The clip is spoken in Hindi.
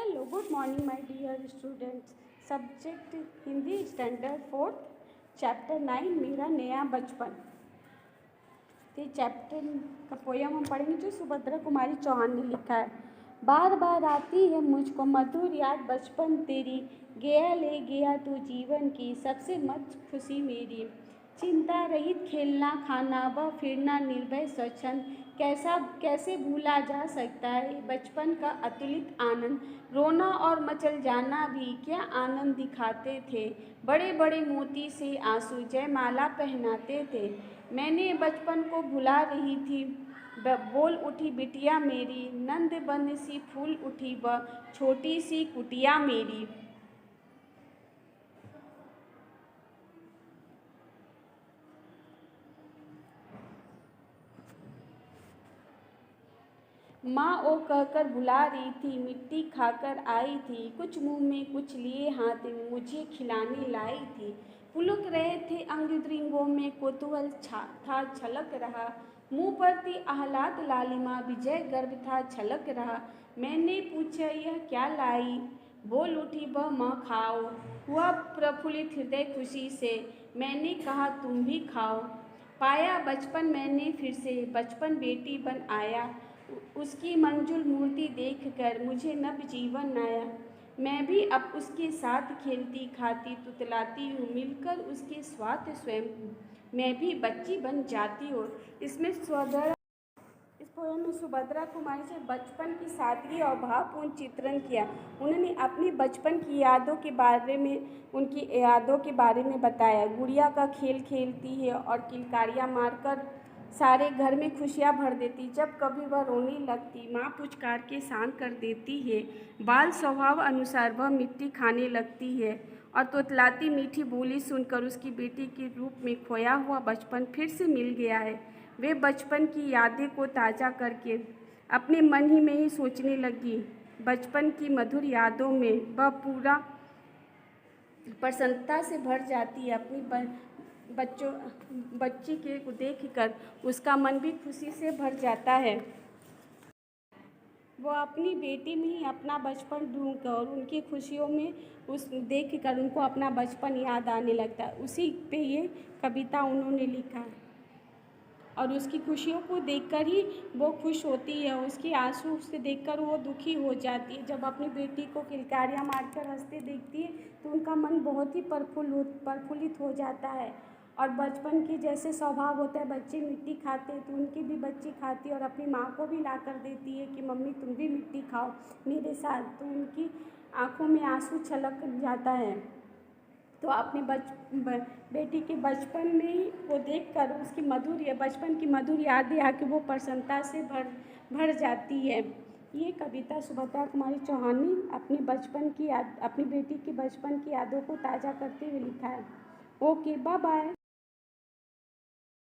Hello, good morning, my dear students. Subject Hindi standard 4th, chapter 9 मेरा नया बचपन। तो चैप्टर का पोयम हम पढ़ेंगे जो सुभद्रा कुमारी चौहान ने लिखा है। बार बार आती है मुझको मधुर याद बचपन तेरी, गया ले गया तू जीवन की सबसे मस्त खुशी मेरी। चिंता रहित खेलना खाना व फिरना निर्भय स्वच्छंद, कैसे भूला जा सकता है बचपन का अतुलित आनंद। रोना और मचल जाना भी क्या आनंद दिखाते थे, बड़े बड़े मोती से आंसू जयमाला पहनाते थे। मैंने बचपन को भुला रही थी, बोल उठी बिटिया मेरी, नंद बन सी फूल उठी व छोटी सी कुटिया मेरी। माँ ओ कहकर बुला रही थी, मिट्टी खाकर आई थी, कुछ मुंह में कुछ लिए हाथ मुझे खिलाने लाई थी। पुलक रहे थे अंग रिंगों में कोतूहल था छलक रहा, मुंह पर थी आह्लाद लालिमा विजय गर्व था छलक रहा। मैंने पूछा यह क्या लाई, बोल उठी वह माँ खाओ, हुआ प्रफुल्लित हृदय खुशी से, मैंने कहा तुम भी खाओ। पाया बचपन मैंने फिर से, बचपन बेटी बन आया, उसकी मंजुल मूर्ति देखकर मुझे नव जीवन आया। मैं भी अब उसके साथ खेलती खाती तुतलाती हूँ, मिलकर उसके स्वाद स्वयं मैं भी बच्ची बन जाती हूँ। इस पोयम में सुभद्रा कुमारी से बचपन की सादगी और भावपूर्ण चित्रण किया। उन्होंने अपनी बचपन की यादों के बारे में उनकी यादों के बारे में बताया। गुड़िया का खेल खेलती है और किलकारियाँ मारकर सारे घर में खुशियाँ भर देती। जब कभी वह रोने लगती, माँ पुचकार के शांत कर देती है। बाल स्वभाव अनुसार वह मिट्टी खाने लगती है और तोतलाती मीठी बोली सुनकर उसकी बेटी के रूप में खोया हुआ बचपन फिर से मिल गया है। वे बचपन की यादें को ताज़ा करके अपने मन ही में ही सोचने लगी। बचपन की मधुर यादों में वह पूरा प्रसन्नता से भर जाती है। अपनी बच्ची के को देखकर उसका मन भी खुशी से भर जाता है। वो अपनी बेटी में ही अपना बचपन ढूंढकर और उनकी खुशियों में उस देखकर उनको अपना बचपन याद आने लगता है। उसी पे ये कविता उन्होंने लिखा है और उसकी खुशियों को देखकर ही वो खुश होती है, उसकी आंसू से देखकर वो दुखी हो जाती है। जब अपनी बेटी को किलकारियाँ मारकर हंसते देखती है तो उनका मन बहुत ही प्रफुल्लित हो जाता है। और बचपन की जैसे स्वभाव होता है, बच्चे मिट्टी खाते हैं तो उनकी भी बच्ची खाती है और अपनी माँ को भी ला कर देती है कि मम्मी तुम भी मिट्टी खाओ मेरे साथ, तो उनकी आँखों में आंसू छलक जाता है। तो अपनी बेटी के बचपन में ही वो देखकर उसकी बचपन की मधुर यादें आके वो प्रसन्नता से भर जाती है। ये कविता सुभद्रा कुमारी चौहान ने अपनी बेटी की बचपन की यादों को ताज़ा करते हुए लिखा है। Okay, bye bye.